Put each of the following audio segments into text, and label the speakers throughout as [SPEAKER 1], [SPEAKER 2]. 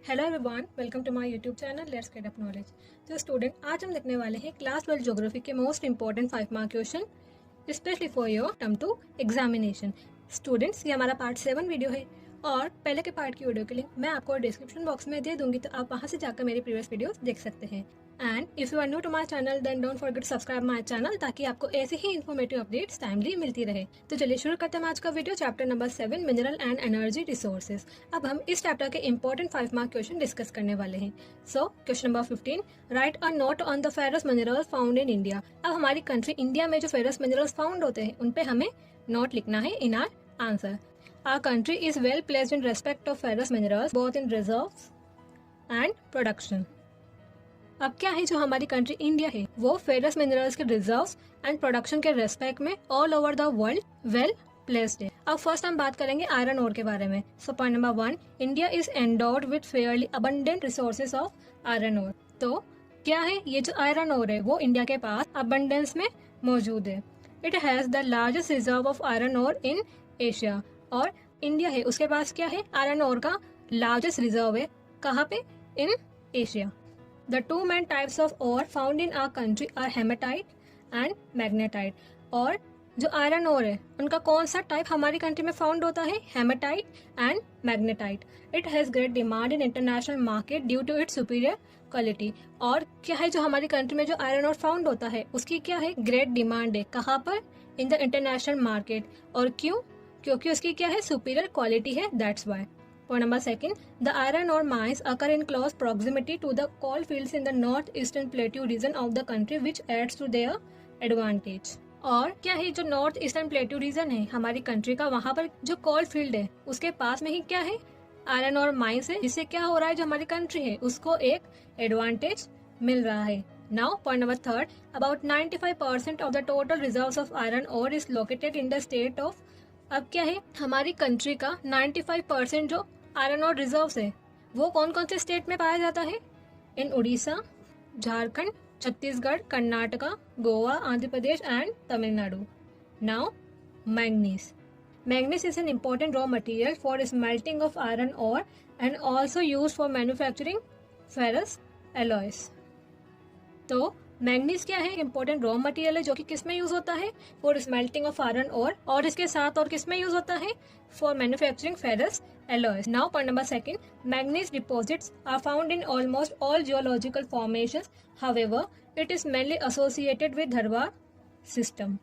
[SPEAKER 1] Hello everyone, welcome to my YouTube channel let's get up knowledge. तो student, आज हम देखने वाले हैं क्लास 12 ज्योग्राफी के most important 5 mark question specially for your term two examination. Students, ये हमारा पार्ट 7 वीडियो है और पहले के पार्ट की वीडियो के लिंक मैं आपको डिस्क्रिप्शन बॉक्स में दे दूंगी, तो आप वहां से जाकर मेरी प्रीवियस वीडियोस देख सकते हैं। And if you are new to my channel then don't forget subscribe my channel, ताकि आपको ऐसे ही इन्फॉर्मेटिव अपडेट्स टाइमली मिलती रहे। तो चलिए शुरू करते हैं आज का video. Chapter number 7, mineral and energy resources. अब हम इस चैप्टर के इंपॉर्टेंट 5 मार्क क्वेश्चन डिस्कस करने वाले हैं। So question number 15, right a note on the ferrous minerals found in India. अब हमारी कंट्री इंडिया में जो फेरस मिनरल्स फाउंड होते हैं उन पे हमें नोट लिखना है इन our answer. Our country is well placed in respect of ferrous minerals both in reserves and production. अब क्या है, जो हमारी कंट्री इंडिया है वो फेरस मिनरल्स के रिजर्व्स एंड प्रोडक्शन के रेस्पेक्ट में all over the world well placed है। अब फर्स्ट हम बात करेंगे आयरन ओर के बारे में। So point number 1, India is endowed with fairly abundant resources of iron ore. तो क्या है, ये जो आयरन ओर है वो इंडिया के पास अबंडेंस में मौजूद है। It has the largest reserve of iron ore in Asia. और इंडिया है उसके पास क्या है, आयरन ओर का लार्जेस्ट रिजर्व है। कहाँ पे? In Asia. The two main types of ore found in our country are hematite and magnetite. और जो आयरन ओर है उनका कौन सा टाइप हमारी कंट्री में फाउंड होता है? Hematite and magnetite. It has great demand in international market due to its superior quality. और क्या है, जो हमारी कंट्री में जो आयरन ओर फाउंड होता है उसकी क्या है, ग्रेट डिमांड है। कहाँ पर? In the international market. और क्यों? क्योंकि उसकी क्या है, सुपीरियर क्वालिटी है, that's why. Point number 2, the iron ore mines occur in close proximity to the coal fields in the north eastern plateau region of the country which aids to their advantage. और क्या है, जो north eastern plateau reason है हमारी country का, वहाँ पर जो कोल फील्ड है उसके पास में ही क्या है, आयरन और माइंस है, जिससे क्या हो रहा है, जो हमारी कंट्री है उसको एक एडवांटेज मिल रहा है। Now, point number 3, about 95% of the total reserves of iron ore is located in the state of। अब क्या है, हमारी कंट्री का 95% जो आयरन और रिजर्व्स है वो कौन कौन से स्टेट में पाया जाता है? In Orissa, Jharkhand, Chhattisgarh, Karnataka, Goa, Andhra Pradesh and Tamil Nadu. Now manganese. Manganese is an important raw material for smelting of iron ore and also use for manufacturing ferrous alloys. तो मैग्नीज क्या है, इंपॉर्टेंट रॉ मटेरियल है जो कि किस में यूज होता है? फॉर स्मेल्टिंग ऑफ आयरन और इसके साथ और किस में यूज होता है? For manufacturing ferrous alloys. Now point number 2, manganese deposits are found in almost all geological formations, however it is mainly associated with Dharwar system.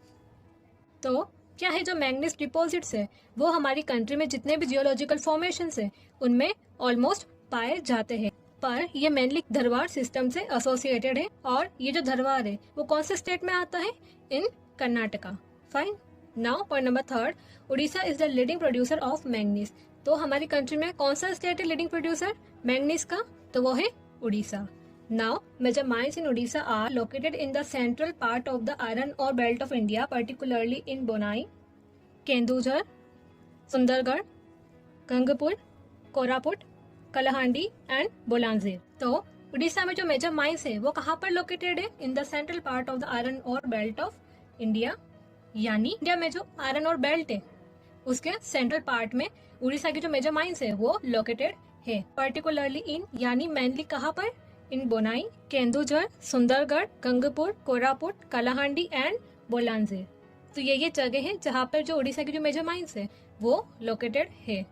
[SPEAKER 1] तो क्या है, जो मैग्नीज डिपॉजिट्स है वो हमारी कंट्री में जितने भी जियोलॉजिकल फॉर्मेशंस है उनमें ऑलमोस्ट पाए जाते हैं, पर ये मेनली धरवार सिस्टम से एसोसिएटेड है। और ये जो धरवार है वो कौन से स्टेट में आता है? In Karnataka. Fine. Now point number 3, Orissa is the leading producer of manganese. तो हमारी कंट्री में कौन सा स्टेट है लीडिंग प्रोड्यूसर मैग्नीज का? तो वो है Orissa. Now major mines in Orissa are located in the central part of the iron ore belt of India, particularly in Bonai, Kendujhar, Sundargarh, Gangpur, Koraput, Kalahandi and Bolangir. तो उड़ीसा में जो मेजर माइंस है वो कहाँ पर लोकेटेड है? इन the central part of the iron ore belt of India. यानी India में जो आयरन और बेल्ट है उसके सेंट्रल पार्ट में उड़ीसा की जो मेजर माइंस है वो लोकेटेड है, पर्टिकुलरली इन, यानी मेनली कहाँ पर? इन बोनाई, केंदुझर, सुंदरगढ़, गंगपुर, कोरापुट, कलाहांडी एंड बोलांजीर। तो ये जगह है जहाँ पर जो उड़ीसा की जो मेजर माइंस है वो लोकेटेड है।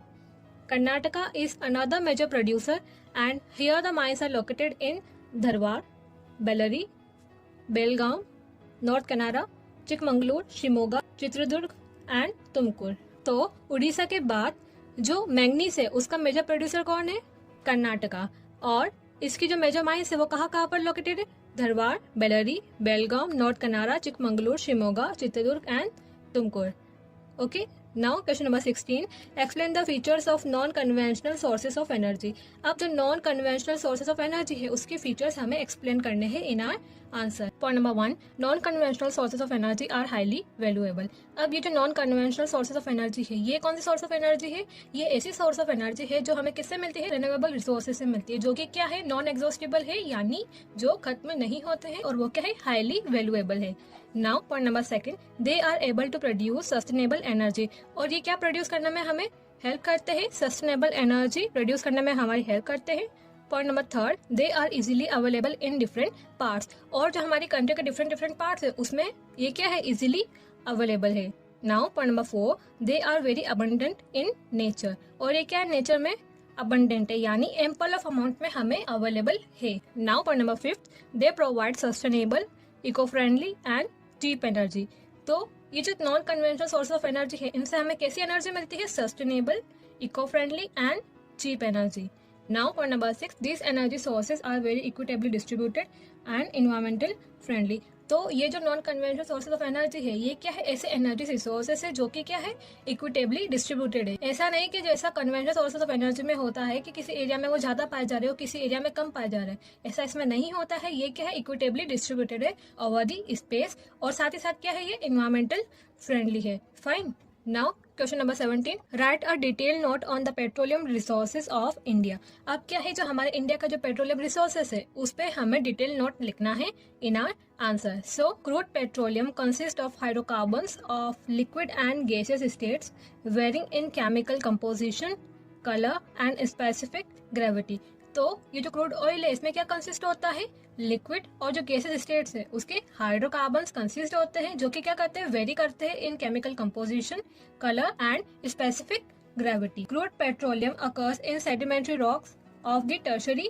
[SPEAKER 1] Karnataka is another major producer and here the mines are located in Dharwad, Bellary, Belgaum, North Kannada, Chikmagalur, Shimoga, Chitradurg and Tumkur। तो उड़ीसा के बाद जो मैग्नीज है उसका मेजर प्रोड्यूसर कौन है? कर्नाटका। और इसकी जो मेजर माइंस है वो कहाँ पर लोकेटेड है? Dharwad, Bellary, Belgaum, north Kanara, Chikmagalur, Shimoga, Chitradurga and Tumkur. Okay. Now question number 16, explain the features of non conventional sources of energy. अब जो non conventional sources of energy है उसके फीचर्स हमें एक्सप्लेन करने हैं in our answer. Point number 1, non conventional sources of energy are highly valuable. अब ये जो non conventional sources of energy है ये कौन सी सोर्स ऑफ एनर्जी है? ये ऐसी सोर्स ऑफ एनर्जी है जो हमें किससे मिलती है? रिन्यूएबल रिसोर्सेज से मिलती है, जो कि क्या है? नॉन एग्जॉस्टिबल है, यानी जो खत्म नहीं होते हैं, और वो क्या है? हाईली वैल्यूएबल है। Now point number 2, they are able to produce sustainable energy. और ये क्या प्रोड्यूस करने में हमें हेल्प करते हैं, सस्टेनेबल एनर्जी प्रोड्यूस करने में हमारी हेल्प करते हैं। Point number third, they are easily available in different parts, और जो हमारी कंट्री के डिफरेंट पार्ट्स है उसमें ये क्या है, इजीली अवेलेबल है। Now point number four, they are very abundant in nature, और ये क्या है, नेचर में अबंडेंट है, यानी एम्पल ऑफ अमाउंट में हमें अवेलेबल है। Now point number fifth, they provide sustainable, eco friendly and cheap energy. तो ये जो non conventional source of energy है, इनसे हमें कैसी एनर्जी मिलती है, sustainable, eco friendly and cheap energy. Now point number six, this energy sources are very equitably distributed and environmental friendly. तो ये जो non conventional sources of energy है, ये क्या है, ऐसे एनर्जी रिसोर्सेज है जो कि क्या है, इक्विटेबली डिस्ट्रीब्यूटेड है। ऐसा नहीं कि जैसा कन्वेंशनल सोर्सेज ऑफ एनर्जी में होता है कि किसी एरिया में वो ज्यादा पाए जा रहे हो, किसी एरिया में कम पाए जा रहे हैं, ऐसा इसमें नहीं होता है। ये क्या है, इक्विटेबली डिस्ट्रीब्यूटेड है ओवर दी स्पेस, और साथ ही साथ क्या है, ये इन्वायरमेंटल फ्रेंडली है। Fine. Now question number 17, right a detail note on the petroleum resources of India. अब क्या है, जो हमारे इंडिया का जो पेट्रोलियम रिसोर्सेज है उस पे हमें डिटेल नोट लिखना है in our answer. So crude petroleum consist of hydrocarbons of liquid and gaseous states varying in chemical composition, colour and specific gravity. तो ये जो क्रूड ऑयल है इसमें क्या कंसिस्ट होता है, लिक्विड और जो गैसेस स्टेट्स है उसके हाइड्रोकार्बन्स कंसिस्ट होते हैं, जो कि क्या करते हैं, वेरी करते हैं इन chemical composition, colour and specific gravity. Crude petroleum occurs in sedimentary rocks of the tertiary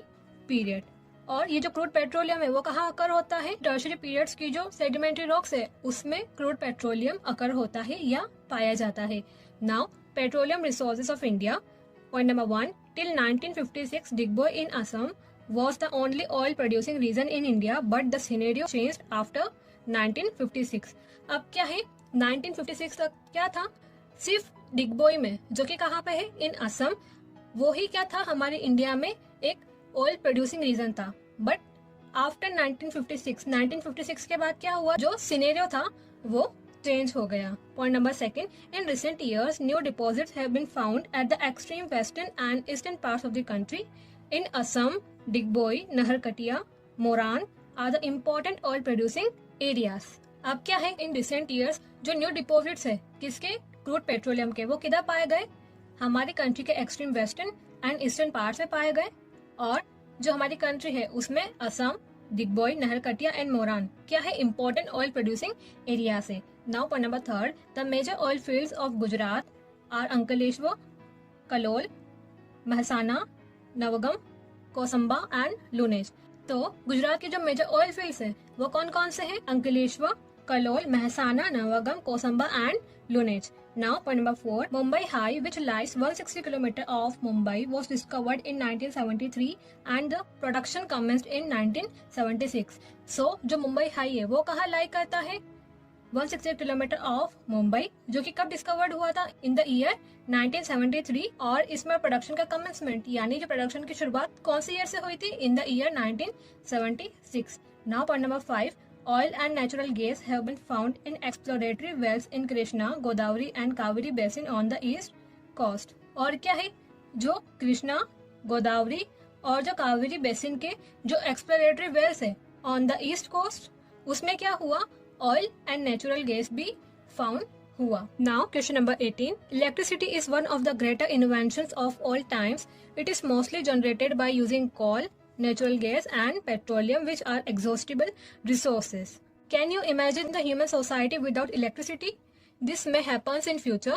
[SPEAKER 1] period. और ये जो क्रूड पेट्रोलियम है वो कहाँ अकर होता है, टर्शरी पीरियड्स की जो सेडिमेंट्री रॉक्स है उसमें क्रूड पेट्रोलियम अकर होता है या पाया जाता है। Now petroleum resources of India. Point number 1, till 1956 Digboi in Assam was the only oil producing region in India, but the scenario changed after 1956। अब क्या है, 1956 तक क्या था, सिर्फ डिगबोई में, जो कि कहाँ पे है, इन असम, वो ही क्या था, हमारे इंडिया में एक ऑयल प्रोड्यूसिंग रीजन था। बट आफ्टर 1956 के बाद क्या हुआ, जो सिनेरियो था वो चेंज हो गया। Point number 2, in recent years new deposits have been found at the extreme western and eastern parts of the country. In Assam, Digboi, Naharkatiya, Moran are the important oil producing areas. अब क्या है, इन रिसेंट ईयर्स जो new deposits है किसके, crude petroleum के, वो किधर पाए गए, हमारी कंट्री के extreme western and eastern parts में पाए गए। और जो हमारी कंट्री है उसमें असम, डिगबोई, नहरकटिया एंड मोरान क्या है, इम्पोर्टेंट ऑयल प्रोड्यूसिंग एरिया से। Now point number 3, the major oil fields of Gujarat are Ankleshwar, Kalol, Mehsana, Navagam, Kosamba and Lunej. तो गुजरात के जो मेजर ऑयल फील्ड्स है वो कौन कौन से हैं, Ankleshwar, Kalol, Mehsana, Navagam, Kosamba and Lunej. Now point number 4, Mumbai High, which lies 160 km off Mumbai, was discovered in 1973 and the production commenced in 1976. So जो मुंबई हाई है वो कहाँ लाई करता है, 160 किलोमीटर ऑफ मुंबई, जो कि कब डिस्कवर्ड हुआ था, इन द ईयर 1973। और इसमें प्रोडक्शन का कमेंसमेंट यानी जो प्रोडक्शन की शुरुआत कौन से ईयर से हुई थी, in the year 1976। Now point number 5, oil and natural gas have been found in exploratory wells in Krishna, Godavari and Kaveri basin on the east coast। और क्या है, जो कृष्णा, गोदावरी और जो कावेरी बेसिन के जो एक्सप्लोरेटरी वेल्स है ऑन द ईस्ट कोस्ट, उसमें क्या हुआ, ऑयल एंड नेचुरल गैस भी फाउंड हुआ। Now question number 18, electricity is one of the greater inventions of all times. It is mostly generated by using coal, natural gas and petroleum, which are exhaustible resources. Can you imagine the human society without electricity? This may happen in future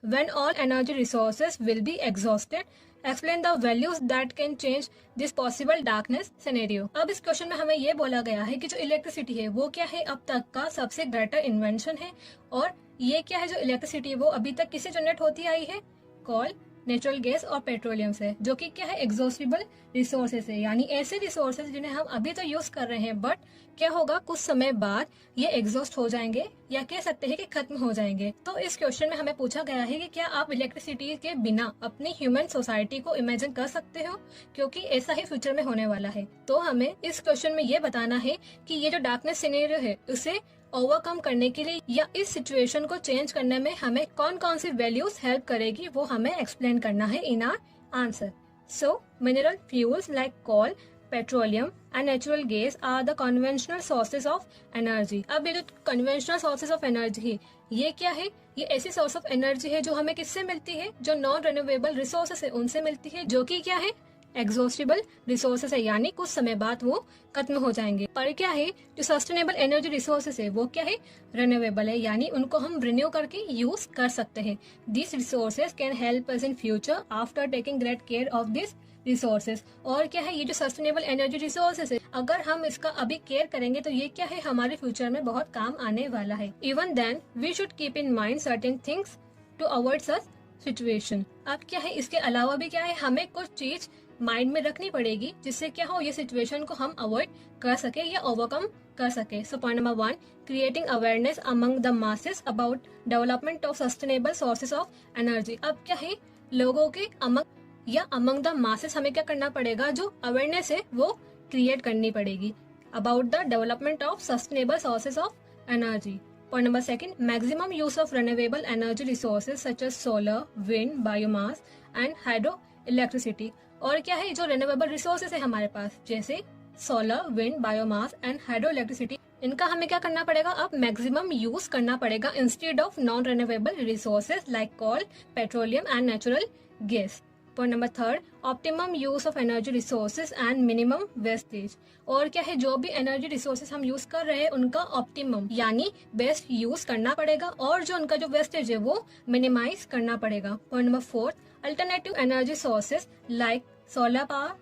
[SPEAKER 1] when all energy resources will be exhausted. Explain the values that can change this possible darkness scenario। अब इस question में हमें ये बोला गया है कि जो इलेक्ट्रिसिटी है वो क्या है, अब तक का सबसे ग्रेटर इन्वेंशन है। और ये क्या है, जो इलेक्ट्रिसिटी है वो अभी तक किससे जनरेट होती आई है, कोल, नेचुरल गैस और पेट्रोलियम से, जो कि क्या है, एग्जॉस्टिबल रिसोर्सेज है, यानी ऐसे रिसोर्सेज जिन्हें हम अभी तो यूज कर रहे हैं बट क्या होगा, कुछ समय बाद ये एग्जॉस्ट हो जाएंगे या कह सकते हैं कि खत्म हो जाएंगे। तो इस क्वेश्चन में हमें पूछा गया है कि क्या आप इलेक्ट्रिसिटी के बिना अपनी ह्यूमन सोसाइटी को इमेजिन कर सकते हो, क्योंकि ऐसा ही फ्यूचर में होने वाला है। तो हमें इस क्वेश्चन में ये बताना है कि ये जो डार्कनेस सिनेरियो है उसे ओवरकम करने के लिए या इस सिचुएशन को चेंज करने में हमें कौन कौन सी वैल्यूज हेल्प करेगी, वो हमें एक्सप्लेन करना है in our answer. So mineral fuels like coal petroleum and natural gas are the conventional sources of energy. अब ये जो conventional sources of energy है, ये क्या है? ये ऐसी source of energy है जो हमें किससे मिलती है? जो non renewable resources है उनसे मिलती है, जो कि क्या है? एग्जॉस्टिबल रिसोर्सेस है, यानी कुछ समय बाद वो खत्म हो जाएंगे। पर क्या है, जो सस्टेनेबल एनर्जी रिसोर्सेस है वो क्या है? रिन्यूएबल है, यानी उनको हम रिन्यू करके यूज कर सकते हैं। This resources can help us in future after taking great care of this resources. और क्या है, ये जो सस्टेनेबल एनर्जी रिसोर्सेज है, अगर हम इसका अभी केयर करेंगे तो ये क्या है, हमारे फ्यूचर में बहुत काम आने वाला है। Even then we should keep in mind certain things to avoid such situation. अब क्या है, इसके अलावा भी क्या है, हमें कुछ चीज माइंड में रखनी पड़ेगी जिससे क्या हो, ये सिचुएशन को हम अवॉइड कर सके या ओवरकम कर सके। सो point number 1, creating awareness among the masses about development of sustainable sources of energy. अब क्या है, लोगों के अमंग द मासेस हमें क्या करना पड़ेगा, जो अवेयरनेस है वो क्रिएट करनी पड़ेगी about the development of sustainable sources of energy. Point number 2, maximum use of renewable energy resources such as solar, wind, biomass and hydroelectricity। और क्या है, जो रिन्यूएबल रिसोर्सेज है हमारे पास, जैसे solar, wind, biomass and hydro electricity, इनका हमें क्या करना पड़ेगा, अब मैक्सिमम यूज करना पड़ेगा instead of non renewable resources like coal, petroleum and natural gas. Point number 3, optimum use of energy resources and minimum wastage. और क्या है, जो भी एनर्जी रिसोर्सेज हम यूज कर रहे हैं उनका ऑप्टिमम यानी बेस्ट यूज करना पड़ेगा, और जो उनका जो वेस्टेज है वो मिनिमाइज करना पड़ेगा। Point number 4, alternative energy sources like solar power,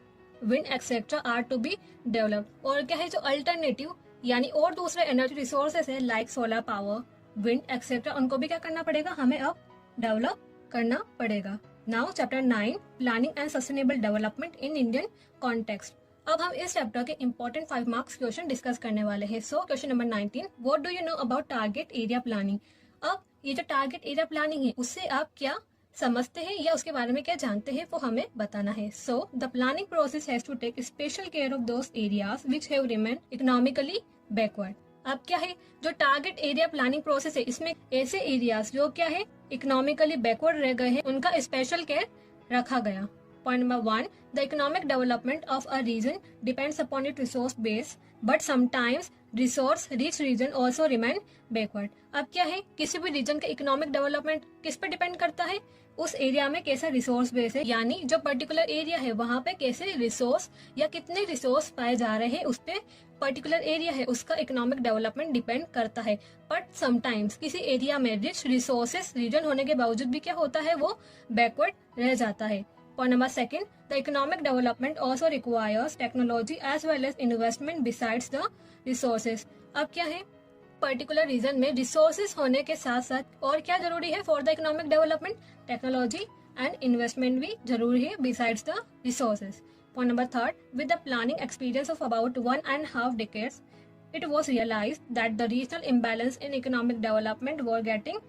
[SPEAKER 1] wind etcetera are to be developed. और क्या है, जो अल्टरनेटिव यानी और दूसरे एनर्जी रिसोर्सेज है like solar power, wind etcetera, उनको भी क्या करना पड़ेगा, हमें अब डेवलप करना पड़ेगा। Now chapter 9, planning and sustainable development in Indian context. अब हम इस चैप्टर के इंपॉर्टेंट 5 मार्क्स क्वेश्चन डिस्कस करने वाले हैं। So question number 19, what do you know about target area planning. अब ये जो टारगेट एरिया प्लानिंग है उससे आप क्या समझते हैं या उसके बारे में क्या जानते हैं वो हमें बताना है। So the planning process has to take special care of those areas which have remain economically backward. अब क्या है, जो टारगेट एरिया प्लानिंग प्रोसेस है इसमें ऐसे एरियाज जो क्या है इकोनॉमिकली बैकवर्ड रह गए हैं उनका स्पेशल केयर रखा गया। Point number 1, the economic development of a region depends upon it resource base but sometimes resource rich region also remain backward. अब क्या है, किसी भी रीजन का इकोनॉमिक डेवलपमेंट किस पे डिपेंड करता है, उस एरिया में कैसा रिसोर्स बेस है, यानी जो पर्टिकुलर एरिया है वहाँ पे कैसे रिसोर्स या कितने रिसोर्स पाए जा रहे हैं उस पे पर्टिकुलर एरिया है उसका इकोनॉमिक डेवलपमेंट डिपेंड करता है। बट समटाइम्स किसी एरिया में रिच रिसोर्सेस रीजन होने के बावजूद भी क्या होता है, वो बैकवर्ड रह जाता है। Point number 2, the economic development also requires technology as well as investment besides the resources. अब क्या है, पर्टिकुलर रीजन में रिसोर्सेज होने के साथ साथ और क्या जरूरी है for the economic development, technology and investment भी जरूरी है besides the resources. Point number 3, with the planning experience of about 1.5 decades, it was realized that the regional imbalance in economic development were getting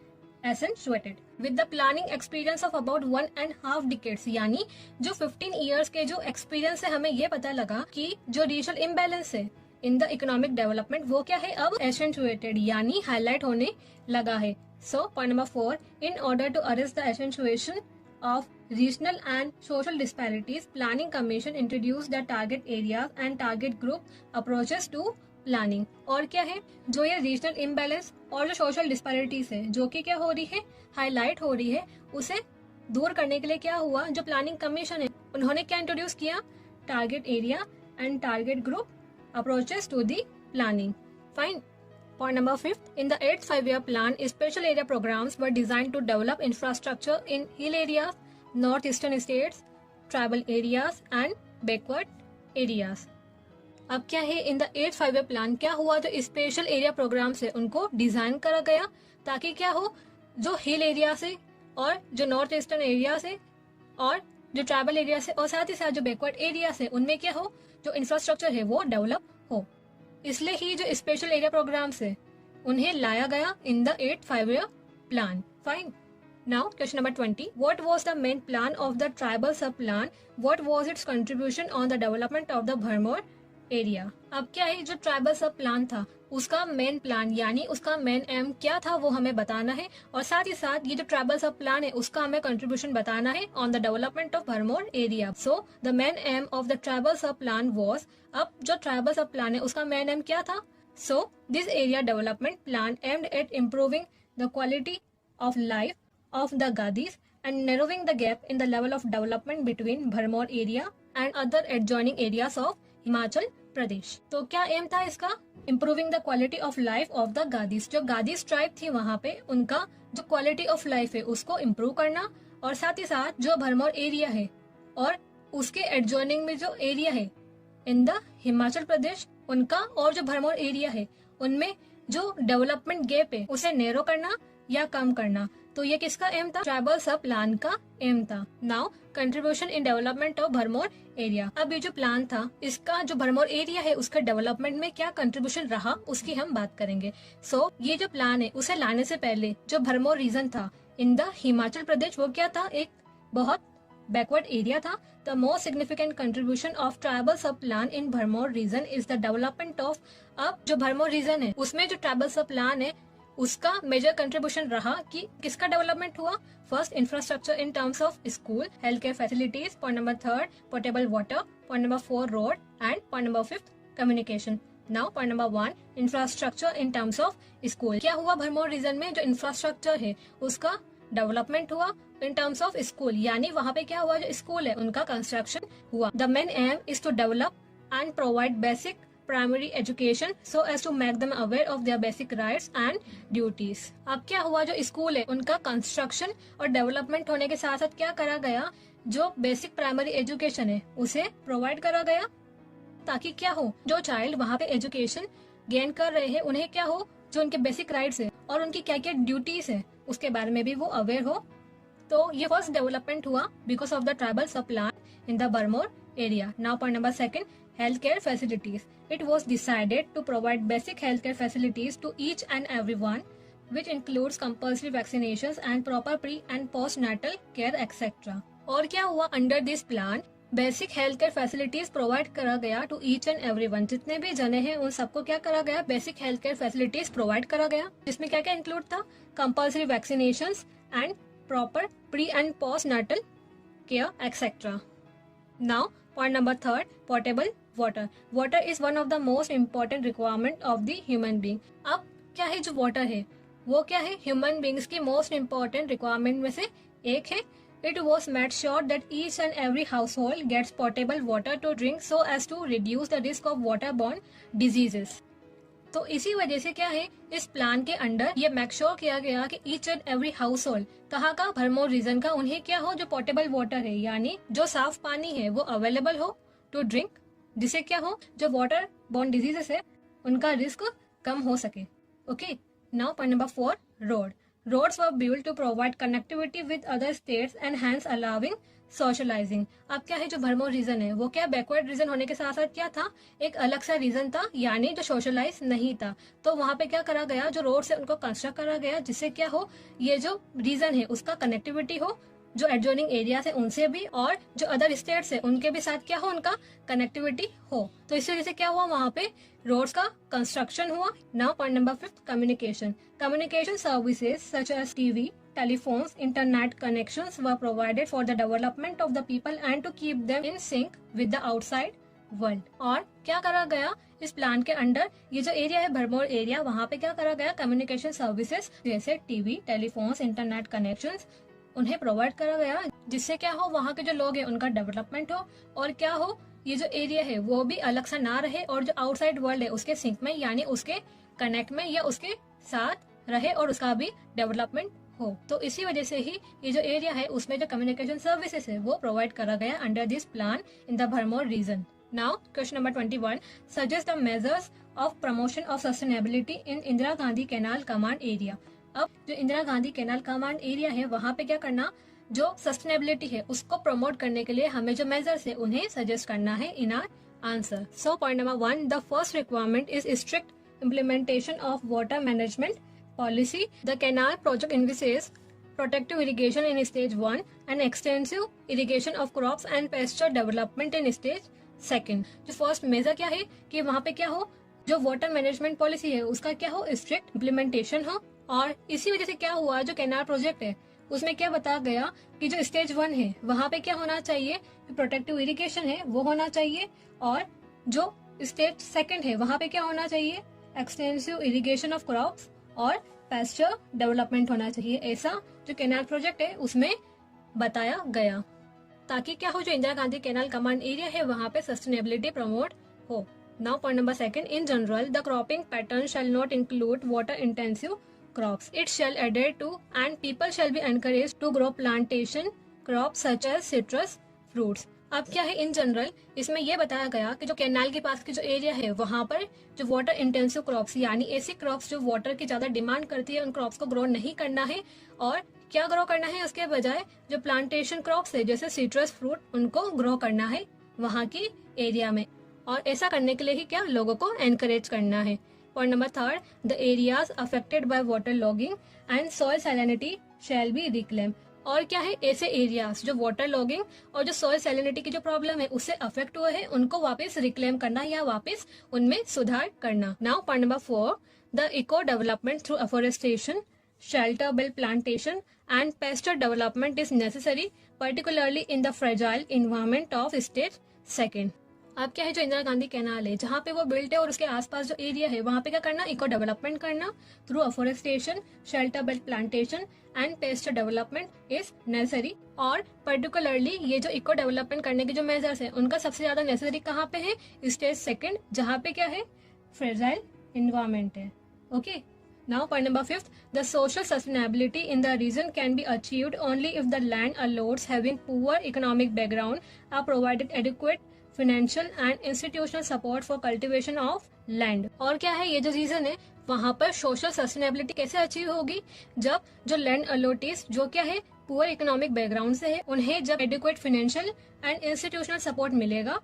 [SPEAKER 1] accentuated. With the planning experience of about 1.5 decades, यानी जो 15 years के जो experience है हमें ये पता लगा कि जो regional imbalance है in the economic development वो क्या है, अब accentuated यानी highlight होने लगा है। So point number 4, in order to arrest the accentuation of regional and social disparities, Planning Commission introduced the target areas and target group approaches to planning। और क्या है, जो ये रीजनल इम्बैलेंस और जो सोशल डिस्पैरिटीज है जो कि क्या हो रही है, हाईलाइट हो रही है, उसे दूर करने के लिए क्या हुआ, जो प्लानिंग कमीशन है उन्होंने क्या इंट्रोड्यूस किया, target area and target group approaches to the planning. Fine. Point number 5, in the 8th 5-year plan, special area programs were designed to develop infrastructure in hill areas, northeastern states, tribal areas and backward areas। अब क्या है, in the 8th 5-year plan क्या हुआ, जो special area programmes है उनको design करा गया ताकि क्या हो, जो हिल एरिया से और जो नॉर्थ ईस्टर्न एरिया से और जो ट्राइबल एरिया से और साथ ही साथ जो बैकवर्ड एरिया है उनमें क्या हो, जो इंफ्रास्ट्रक्चर है वो डेवलप हो। इसलिए ही जो स्पेशल एरिया प्रोग्राम्स है उन्हें लाया गया in the 8th 5-year plan. Fine. Now question number 20, what was the main plan of the tribal sub plan, what was it's contribution on the development of the Bharmour area. अब क्या है, जो tribal sub plan था उसका main plan यानी उसका main M क्या था वो हमें बताना है, और साथ ही साथ ये जो ट्राइबल सब प्लान है उसका हमें कंट्रीब्यूशन बताना है on the development of Bharmour area. So the main M of the tribal sub plan was, अब जो ट्राइबल सब प्लान है उसका मेन एम क्या था? So this area development plan aimed at improving the quality of life of the Gadis and narrowing the gap in the level of development between Bharmor area and other adjoining areas of Himachal Pradesh। तो क्या aim था इसका? Improving the quality of life of the Gaddis, जो Gaddis tribe थी वहाँ पे उनका जो क्वालिटी ऑफ लाइफ है उसको इम्प्रूव करना, और साथ ही साथ जो भरमौर एरिया है और उसके एडजॉइनिंग में जो एरिया है इन द हिमाचल प्रदेश उनका और जो भरमौर एरिया है उनमें जो डेवलपमेंट गैप है उसे नैरो करना या कम करना। तो ये किसका एम था? ट्राइबल सब प्लान का एम था। Now contribution in development of Bharmour area. अब ये जो प्लान था इसका जो भरमौर एरिया है उसका डेवलपमेंट में क्या कंट्रीब्यूशन रहा उसकी हम बात करेंगे। सो ये जो प्लान है उसे लाने से पहले जो भरमौर रीजन था इन द हिमाचल प्रदेश वो क्या था? एक बहुत बैकवर्ड एरिया था। The most significant contribution of tribal sub plan in Bharmour region is the development of, अब जो भरमौर रीजन है उसमें जो ट्राइबल सब प्लान है उसका मेजर कंट्रीब्यूशन रहा कि किसका डेवलपमेंट हुआ? First infrastructure in terms of school, health care facilities, point number 3 portable water, point number 4 road and point number 5 communication. Now point number 1 infrastructure in terms of school. क्या हुआ Bharmour reason में? जो infrastructure है उसका development हुआ in terms of school, यानी वहाँ पे क्या हुआ? जो स्कूल है उनका कंस्ट्रक्शन हुआ। The main aim is to develop and provide basic primary education so as to make them aware of their basic rights and duties. अब क्या हुआ? जो स्कूल है उनका कंस्ट्रक्शन और डेवलपमेंट होने के साथ साथ क्या करा गया? जो बेसिक प्राइमरी एजुकेशन है उसे प्रोवाइड करा गया, ताकि क्या हो? जो चाइल्ड वहाँ पे एजुकेशन गेन कर रहे हैं उन्हें क्या हो? जो उनके बेसिक राइट्स है और उनकी क्या क्या ड्यूटीज है उसके बारे में भी वो अवेयर हो। तो ये फर्स्ट डेवलपमेंट हुआ because of the tribal sub plan in the Bharmour area. Now point number 2 healthcare facilities. It was decided to provide basic healthcare facilities to each and everyone, which includes compulsory vaccinations and proper pre and postnatal care etc. और क्या हुआ? Under this plan basic health care facilities provide करा गया to each and everyone. जितने भी जने हैं उन सबको क्या करा गया? Basic health care facilities provide करा गया, जिसमें क्या क्या इंक्लूड था? Compulsory vaccinations and proper pre and postnatal care etcetera. Now point number 3 portable water. Water is one of the most important requirement of the human being. अब क्या है? जो वाटर है वो क्या है? ह्यूमन बीइंग्स की मोस्ट इम्पोर्टेंट रिक्वायरमेंट में से एक है। It was made sure that each and every house hold gets portable water to drink so as to reduce the risk of water borne diseases. तो इसी वजह से क्या है? इस प्लान के अंडर ये मेक श्योर किया गया कि each and every house hold, कहाँ का? भरमौर रीजन का, उन्हें क्या हो? जो पोर्टेबल वाटर है यानी जो साफ पानी है वो अवेलेबल हो टू ड्रिंक, जिससे क्या हो? जो वाटर बॉर्न डिजीजेस है उनका रिस्क कम हो सके। Okay, now point number 4 road. Roads were built to provide connectivity with other states and hence allowing socialising. अब क्या है? जो भरमौर रीजन है वो क्या बैकवर्ड रीजन होने के साथ साथ क्या था? एक अलग सा रीजन था, यानी जो सोशलाइज नहीं था। तो वहाँ पे क्या करा गया? जो रोड से उनको कंस्ट्रक्ट करा गया, जिससे क्या हो? ये जो रीजन है उसका कनेक्टिविटी हो जो एडजॉइनिंग एरिया है उनसे भी, और जो अदर स्टेट्स है उनके भी साथ क्या हो? उनका कनेक्टिविटी हो। तो इस वजह से क्या हुआ? वहाँ पे रोड्स का कंस्ट्रक्शन हुआ। Now point number 5 communication. Communication services such as TV, telephones, internet connections were provided for the development of the people and to keep them in sync with the outside world। और क्या करा गया? इस plan के under ये जो area है Bharmour area, वहाँ पे क्या करा गया? कम्युनिकेशन सर्विसेज जैसे टीवी, टेलीफोन्स, इंटरनेट कनेक्शंस उन्हें प्रोवाइड करा गया, जिससे क्या हो? वहाँ के जो लोग हैं उनका डेवलपमेंट हो, और क्या हो? ये जो एरिया है वो भी अलग सा ना रहे, और जो आउटसाइड वर्ल्ड है उसके सिंक में यानी उसके कनेक्ट में या उसके साथ रहे और उसका भी डेवलपमेंट हो। तो इसी वजह से ही ये जो एरिया है उसमें जो कम्युनिकेशन सर्विसेज है वो प्रोवाइड करा गया under this plan in the Bharmour region. Now question number 21 suggest the measures of promotion of sustainability in Indira Gandhi canal command area. अब जो Indira Gandhi canal command area है वहाँ पे क्या करना? जो सस्टेनेबिलिटी है उसको प्रमोट करने के लिए हमें जो मेजर्स है उन्हें सजेस्ट करना है इन our answer. So point number 1 the first requirement is strict implementation of water management policy. The canal project envisages protective irrigation in stage 1 and extensive irrigation of crops and pasture development in stage 2। जो first major क्या है कि वहाँ पे क्या हो? जो water management policy है उसका क्या हो, स्ट्रिक्ट इम्प्लीमेंटेशन हो। और इसी वजह से क्या हुआ, जो कैनाल प्रोजेक्ट है उसमें क्या बताया गया कि जो स्टेज 1 है वहां पे क्या होना चाहिए, प्रोटेक्टिव इरिगेशन है वो होना चाहिए, और जो स्टेज 2 है वहां पे क्या होना चाहिए, एक्सटेंसिव इरिगेशन ऑफ क्रॉप्स और पेस्चर डेवलपमेंट होना चाहिए। ऐसा जो कैनाल प्रोजेक्ट है उसमें बताया गया, ताकि क्या हो, जो Indira Gandhi canal command area है वहां पे सस्टेनेबिलिटी प्रमोट हो। Now point number 2, in general the cropping pattern shall not include water intensive crops. It shall adhere to and people shall be encouraged to grow plantation crops such as citrus fruits. अब क्या है, in general इसमें यह बताया गया कि जो canal के पास की जो एरिया है वहां पर जो वाटर इंटेंसिव क्रॉप्स यानी ऐसी क्रॉप्स जो वाटर की ज्यादा डिमांड करती है उन क्रॉप्स को ग्रो नहीं करना है, और क्या ग्रो करना है, उसके बजाय जो प्लांटेशन क्रॉप्स है जैसे सिट्रस फ्रूट उनको ग्रो करना है वहां की एरिया में। और ऐसा करने के लिए ही क्या लोगों को एनकरेज करना है। Point number 3, the areas affected by water logging and soil salinity shall be reclaimed. और क्या है, ऐसे एरियाज जो वाटर लॉगिंग और जो सॉइल सैलिनिटी की जो प्रॉब्लम है उससे अफेक्ट हुए हैं उनको वापस रिक्लेम करना या वापस उनमें सुधार करना। Now point number 4, the eco development through afforestation, shelter belt plantation and pasture development is necessary, particularly in the fragile environment of stage 2. अब क्या है, जो इंदिरा गांधी कैनाल है जहाँ पे वो बिल्ट है और उसके आसपास जो एरिया है वहाँ पे क्या करना, इको डेवलपमेंट करना through afforestation, shelter belt plantation and pasture development is necessary. और पर्टिकुलरली ये जो इको डेवलपमेंट करने के जो मेजर्स है उनका सबसे ज्यादा नेसेसरी कहाँ पे है, स्टेज 2 जहाँ पे क्या है, फ्रेजाइल इन्वायरमेंट है। Okay, now point number 5, the social sustainability in the region can be achieved only if the land lords having poor economic background are provided adequate financial and institutional support for cultivation of land. और क्या है, ये जो reason है वहां पर social sustainability कैसे achieve होगी, जब जो लैंड अलॉटीज जो क्या है पुअर इकोनॉमिक बैकग्राउंड से है उन्हें जब adequate financial and institutional support मिलेगा,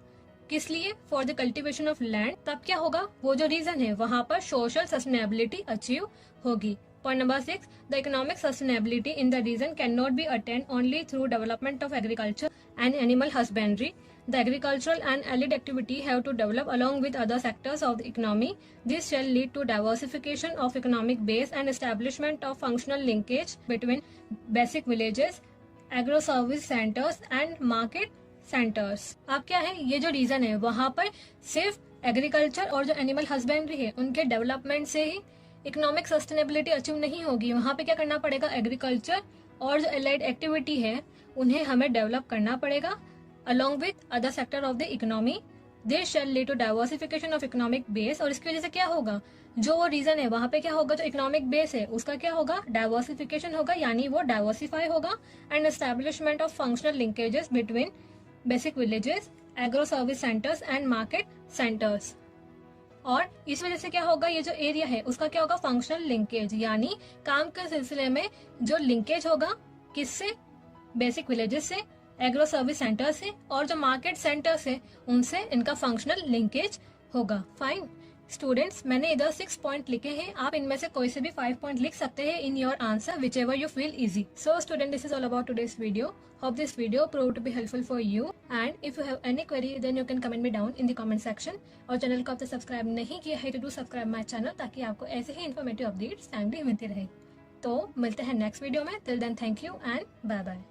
[SPEAKER 1] किस लिए, for the cultivation of land, तब क्या होगा, वो जो रीजन है वहां पर सोशल सस्टेनेबिलिटी अचीव होगी। Point number 6, the economic sustainability in the region cannot be attained only through development of agriculture and animal husbandry. The agricultural and allied activity have to develop along with other sectors of the economy. This shall lead to diversification of economic base and establishment of functional linkage between basic villages, agro-service centers and market centers. अब क्या है, ये जो reason है वहाँ पर सिर्फ agriculture और जो एनिमल हस्बेंड्री है उनके डेवलपमेंट से ही इकोनॉमिक सस्टेनेबिलिटी अचीव नहीं होगी। वहाँ पे क्या करना पड़ेगा, एग्रीकल्चर और जो एलाइड एक्टिविटी है उन्हें हमें डेवलप करना पड़ेगा along with other sector of the economy. This shall lead to diversification of economic base. और इसकी वजह से क्या होगा, जो रीजन है वहाँ पे क्या होगा, जो इकोनॉमिक बेस है उसका क्या होगा, डाइवर्सिफिकेशन होगा, यानी वो डाइवर्सिफाई होगा, and establishment of functional linkages between basic villages, agro service centres and market centres. और इस वजह से क्या होगा, ये जो एरिया है उसका क्या होगा, फंक्शनल लिंकेज, यानी काम के सिलसिले में जो लिंकेज होगा किससे, बेसिक विलेजेस से, एग्रो सर्विस सेंटर से, और जो मार्केट सेंटर्स है उनसे इनका फंक्शनल लिंकेज होगा। फाइन स्टूडेंट्स, मैंने इधर 6 पॉइंट लिखे हैं, आप इनमें से कोई से भी 5 पॉइंट लिख सकते हैं in your answer which ever you feel easy. So student, this is all about today's video. Hope this video proved to be helpful for you, and if you have any query then you can comment me down in the comment section. और channel को अब तक subscribe नहीं किया है तो do subscribe my channel, ताकि आपको ऐसे ही इन्फॉर्मेटिव अपडेट्स टाइमली मिलते रहे। तो मिलते हैं नेक्स्ट वीडियो में, till then thank you and bye bye.